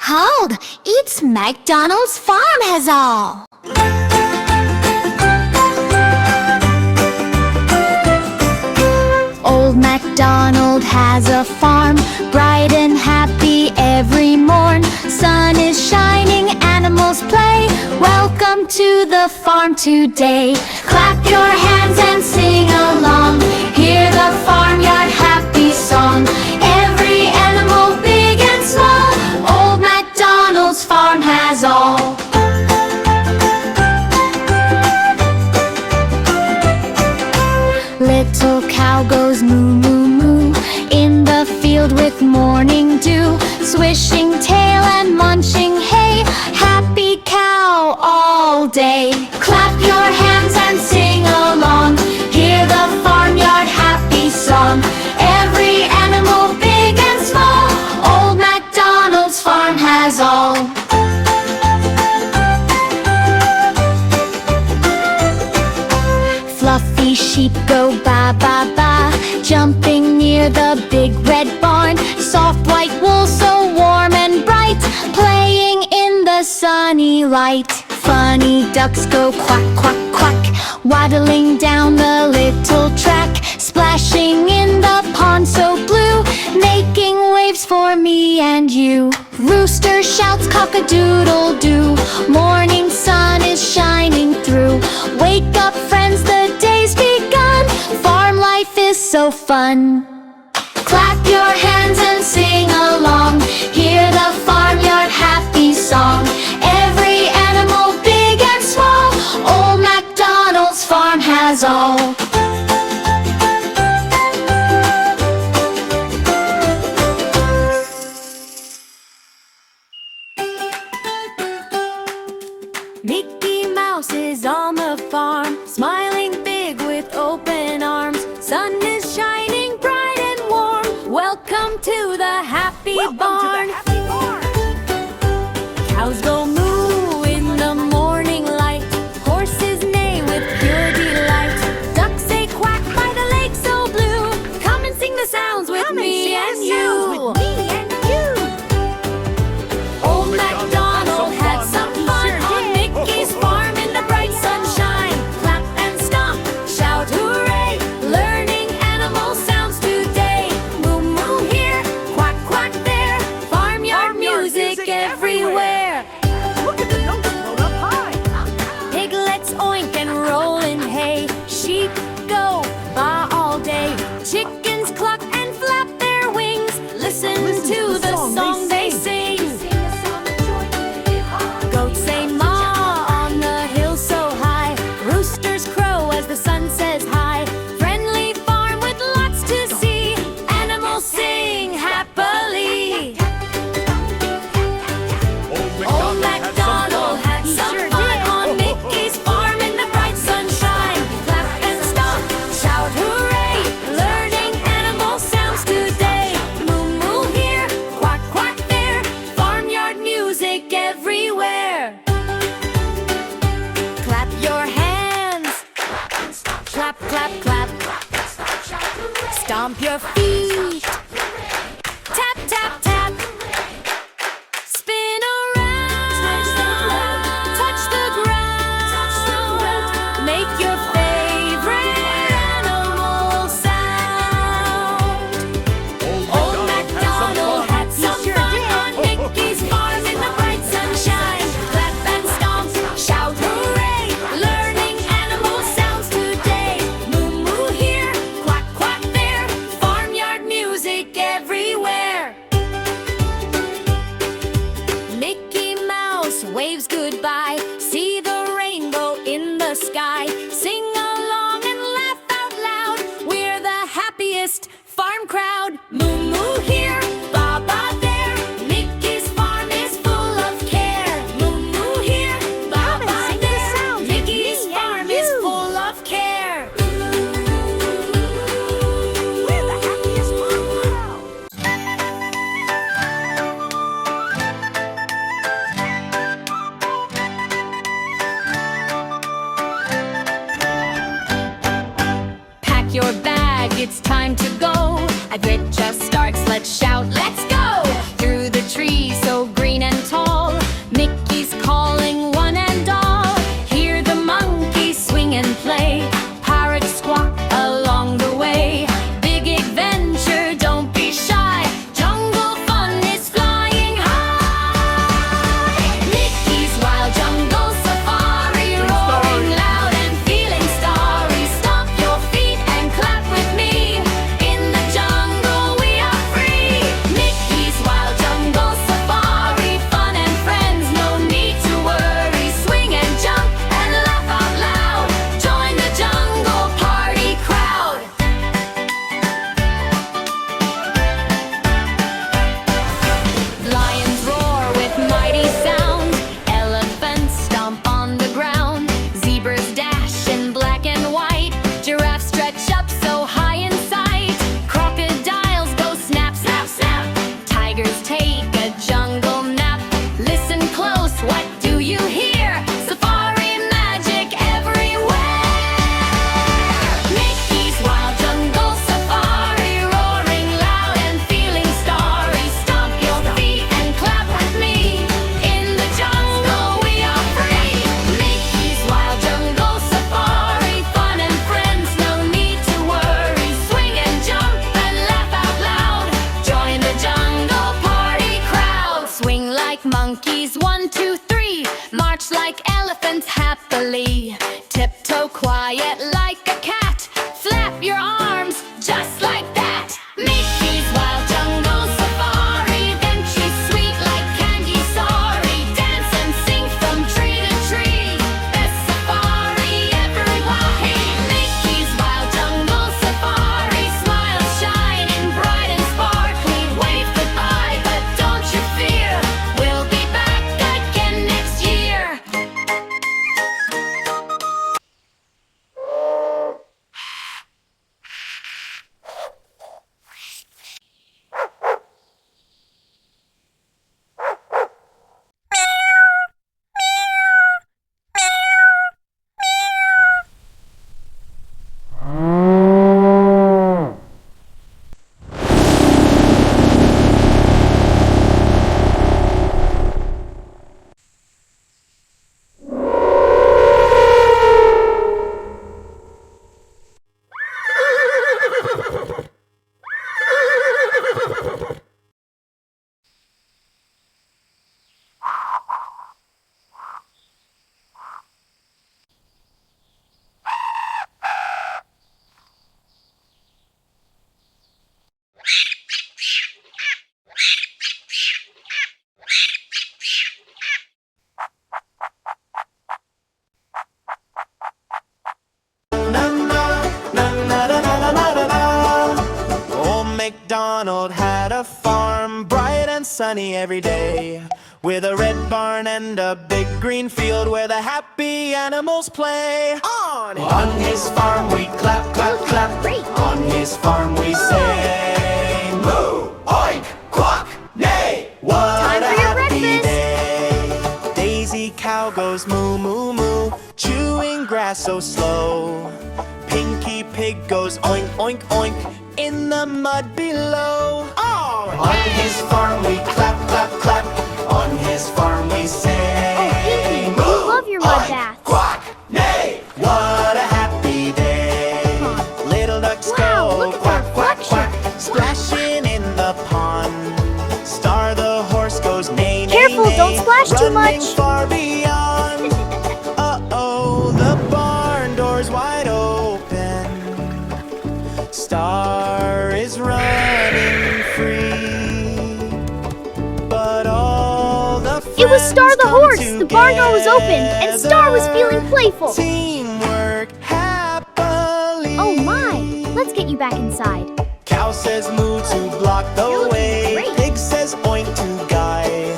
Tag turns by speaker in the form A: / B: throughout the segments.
A: Hold! It's MacDonald's farm has all. Old MacDonald has a farm, bright and happy every morn. Sun is shining, animals play. Welcome to the farm today. Clap your hands and sing along. Hear the farmyard happy song. Every animal, big and small, Old MacDonald's farm has all. Little cow goes moo, moo, moo in the field with morning dew, swishing tail and munching hay. Happy cow all day. Clap your hands and sing along. Hear the farmyard happy song. Every animal, big and small, Old MacDonald's farm has all. Fluffy sheep go ba ba ba, jumping near the big red barn. Soft white wool so warm and bright, playing in the sunny light. Funny ducks go quack quack quack, waddling down the little track. Splashing in the pond so blue, making waves for me and you. Rooster shouts cock-a-doodle-doo, morning sun is shining through. Wake up friends, the day's begun, farm life is so fun. Clap your hands and sing along. Hear the farmyard happy song. Every animal, big and small, Old MacDonald's farm has all.
B: Mickey Mouse is on the farm, smiling big with open arms. Sun is shining bright and warm. Welcome to the happy barn. Cows go moo in the morning light. Horses neigh with pure delight. Ducks say quack by the lake so blue. Come and sing the sounds with me and you. Old MacDonald had some fun on Mickey's farm in the bright sunshine. Clap and stomp, shout hooray, learning animal sounds today. Moo moo here, quack quack there, farmyard music everywhere.
C: Look at the numbers rolled up high.
B: Piglets oink and roll in hay. Sheep go baa all day. Chickens cluck and flap their wings. Listen to the song they sing. Goats say maa on the hill so high. Roosters crow as the sun says hi. Friendly farm with lots to see. Animals sing happily. Old MacDonald what do you hear? Safari magic everywhere. Mickey's Wild Jungle Safari, roaring loud and feeling starry. Stomp your feet and clap with me. In the jungle we are free. Mickey's Wild Jungle Safari, fun and friends, no need to worry. Swing and jump and laugh out loud. Join the jungle party crowd. Swing like monkeys, 1, 2, 3. March like elephants happily. Tiptoe quiet like a cat. Flap your arms just like that. Mickey's Wild Jungle Safari, adventure sweet like candy sorry. Dance and sing from tree to tree. Best safari everywhere. Hey, Mickey's Wild Jungle Safari, smiles shining bright and sparkly. Wave goodbye, but don't you fear, we'll be back again next year.
D: Old MacDonald had a farm, bright and sunny every day, with a red barn and a big green field where the happy animals play. On his farm we clap, clap, clap. On his farm we say, moo, oink, quack, neigh. What a happy day. Daisy cow goes moo, moo, moo, chewing grass so slow. Pinky pig goes oink, oink, oink, in the mud below. On his farm we clap, clap, clap. On his farm we say,
A: Pinky, we love your mud baths.
D: Quack, neigh. What a happy day. Little ducks
A: Wow,
D: go
A: look at
D: quack,
A: their
D: quack, quack,
A: reflection.
D: splashing in the pond. Star the horse goes neigh, neigh,
A: Careful,
D: neigh,
A: don't splash too
D: running
A: much.
D: far beyond. Uh-oh, the barn door's wide open. Star is running free, but all the
A: It was Star
D: friends
A: the
D: come
A: horse. The barn door was open, and Star was feeling
D: together.
A: playful.
D: Teamwork happily.
A: Oh my! Let's get you back inside.
D: Cow says moo to block the
A: You're looking
D: way.
A: great.
D: Pig says oink to guide.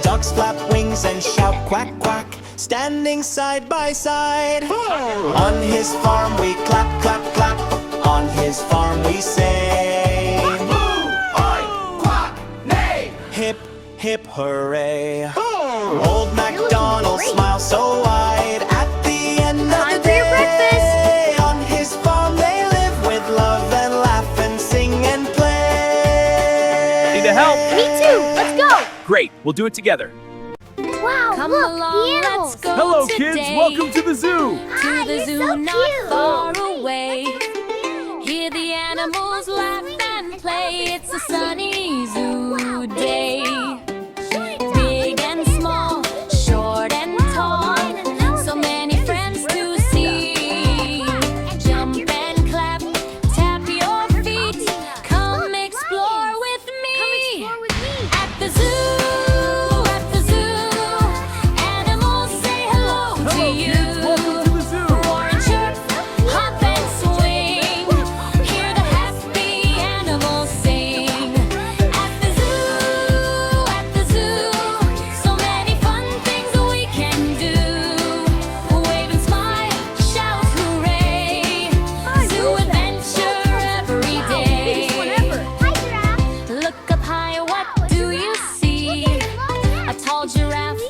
D: Ducks flap wings and shout quack, quack, standing side by side. On his farm we clap, clap, clap. On his farm we say, moo, oink, quack, neigh. Hip, hip, hooray. Old MacDonald
A: great.
D: smiles so wide at the end of
A: Time
D: the
A: for your
D: day.
A: breakfast.
D: On his farm they live with love and laugh and sing and play.
E: Need a help?
A: Me too! Let's go!
E: Great, we'll do it together.
A: Wow,
B: Come
A: look,
B: along,
A: the
B: let's
A: animals!
B: go
E: Hello,
B: today
E: kids. Welcome to the zoo.
B: to the
A: you're
B: zoo,
A: so
B: not
A: cute.
B: far away. Hear the animals laugh and play. It's a sunny zoo day. Big and small, short and tall, so many friends to see. Jump and clap, tap your feet. Come explore with me. At the zoo, animals say hello to
E: Hello,
B: you.
E: kids. Welcome to the zoo.
B: Roar and chirp, hop and swing. Hear the happy animals sing. At the zoo, so many fun things we can do. Wave and smile, shout hooray. Zoo adventure every day. Look up high, what do you see? A tall giraffe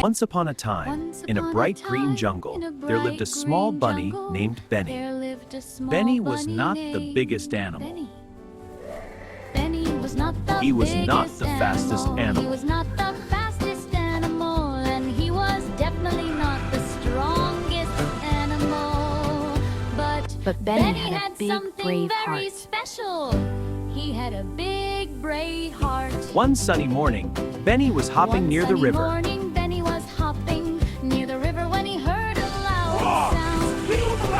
E: Once upon a time, in a bright green jungle, there lived a small bunny named Benny. Benny was not the biggest animal. He was not the fastest animal.
A: He was not the fastest animal, and he was definitely not the strongest animal. But Benny had a big,
B: something
A: brave
B: very
A: heart.
B: special. He had a big, brave heart.
E: One sunny morning, Benny was hopping
A: One
E: near the
A: sunny
E: river.
A: morning, Benny was hopping near the river when he heard a loud sound. Oh,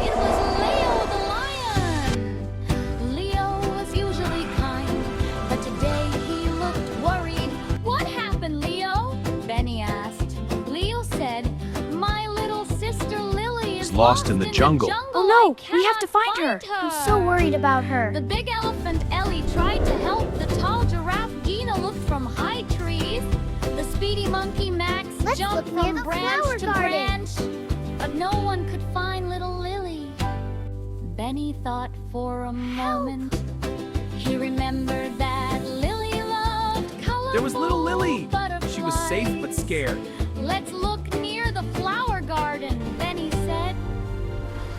A: it was Leo the lion. Leo was usually kind, but today he looked worried. What happened, Leo? Benny asked. Leo said, "My little sister Lily is
E: Lost in the jungle."
A: Oh no, we have to find her. I'm so worried about her.
B: The big elephant Ellie tried to help. The tall giraffe Gina looked from high trees. The speedy monkey Max
A: Let's
B: jumped
A: look near
B: from
A: the
B: branch
A: flower
B: to
A: garden.
B: branch. But no one could find little Lily. Benny thought for a moment. He remembered that Lily loved colorful
E: There was little Lily. She was safe but
B: butterflies.
E: scared.
B: Let's look near the flower garden, Benny said.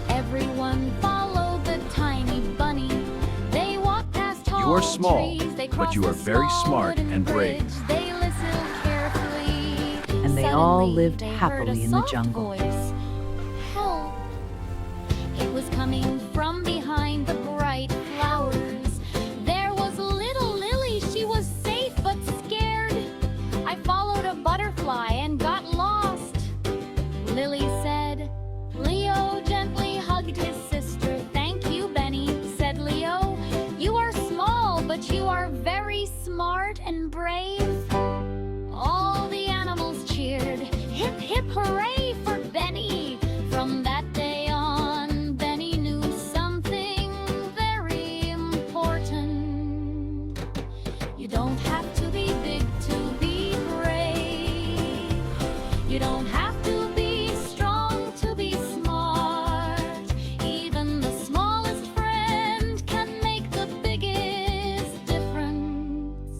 B: Everyone followed the tiny bunny. They walked past tall
E: You are small,
B: trees. They
E: but
B: crossed
E: you are
B: a
E: very
B: small
E: smart
B: wooden
E: and brave.
B: bridge. They listened carefully.
F: And they all
B: Suddenly,
F: lived
B: they heard
F: happily
B: a
F: in the
B: soft
F: jungle.
B: voice. Help! It was coming from behind the bright flowers. There was little Lily. She was safe but scared. I followed a butterfly and got lost, Lily said. Leo gently hugged his sister. Thank you, Benny, said Leo. You are small, but you are very smart and brave. All the animals cheered. Hip, hip, hooray for Benny. From that day on, Benny knew something very important. You don't have to be big to be brave. You don't have to be strong to be smart. Even the smallest friend can make the biggest difference.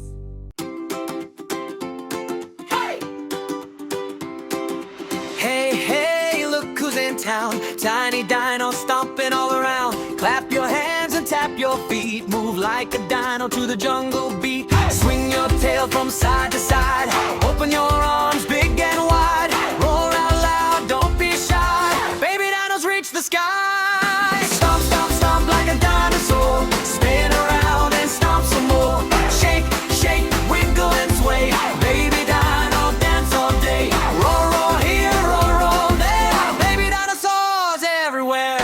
D: Hey, hey, look who's in town. Tiny dino stomping all around. Clap your hands and tap your feet. Move like a dino to the jungle beat. Swing your tail from side to side. Open your arms big and wide. Roar out loud, don't be shy. Baby dinos reach the sky. Stomp, stomp, stomp like a dinosaur. Spin around and stomp some more. Shake, shake, wiggle and sway. Baby dino dance all day. Roar, roar here, roar, roar there. Baby dinosaurs everywhere.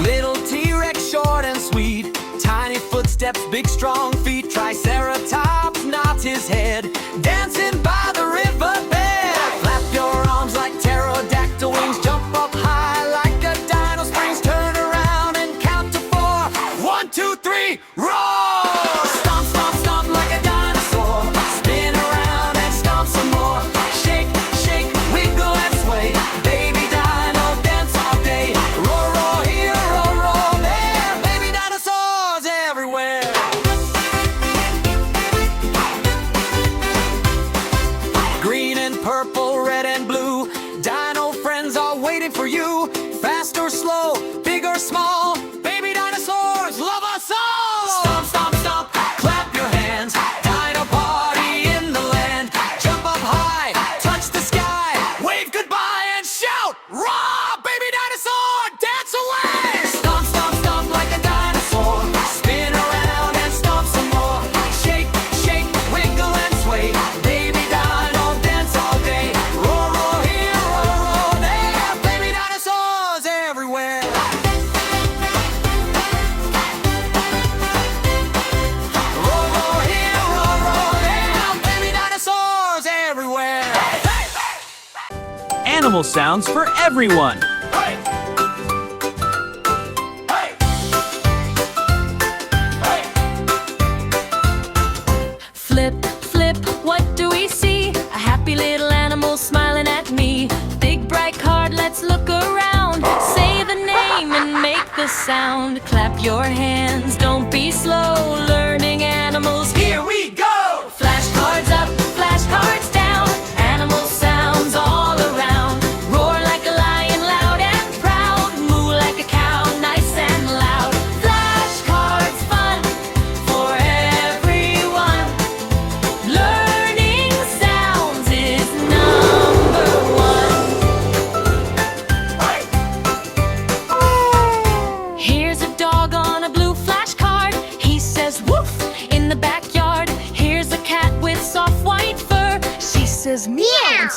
D: Little T-Rex, short and sweet. Tiny footsteps, big strong feet. Triceratops nods his head. Dancing by the riverbed. Flap your arms like pterodactyl wings. Jump up high like a dino springs. Turn around and count to 4. 1, 2, 3, roar! Stomp, stomp, stomp like a dinosaur. Spin around and stomp some more. Shake, shake, wiggle and sway. Baby dino dance all day. Roar, roar here, roar, roar there. Baby dinosaurs everywhere. Green and purple, red and blue. Dino friends are waiting for you. Fast or slow, big or small. Baby dinosaurs love us all. Stomp, stomp, stomp, clap your hands. Dino party in the land. Jump up high, touch the sky. Wave goodbye and shout, rah! Baby dinosaur, dance away. Stomp, stomp, stomp like a dinosaur. Spin around and stomp some more. Shake, shake, wiggle and sway. Baby dino dance all day. Roar, roar here, roar, roar there. Baby dinosaurs everywhere. Roar, roar here, roar, roar there. Baby dinosaurs everywhere.
E: Animal sounds for everyone.
B: Flip, flip, what do we see? A happy little animal smiling at me. Big bright card, let's look around. Say the name and make the sound. Clap your hands, don't be slow. Learn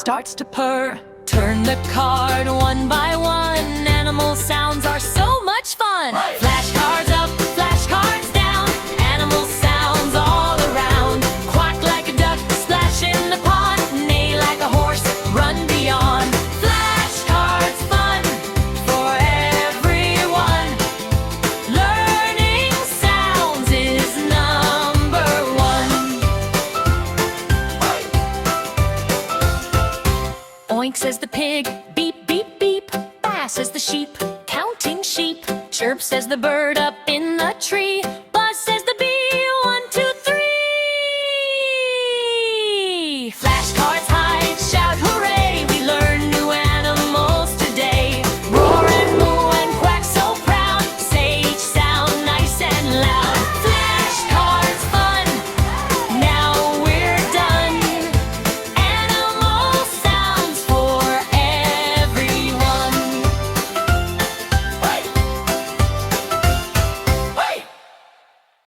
B: starts to purr. Turn the card one by one. Animal sounds are so much fun. Flashcards up, flashcards down. Animal sounds all around. Quack like a duck, splash in the pond. Neigh like a horse, run beyond. Flashcards fun for everyone. Learning sounds is number one. Oink says the pig, beep, beep, beep. Baa says the sheep, counting sheep. Chirp says the bird up in the tree.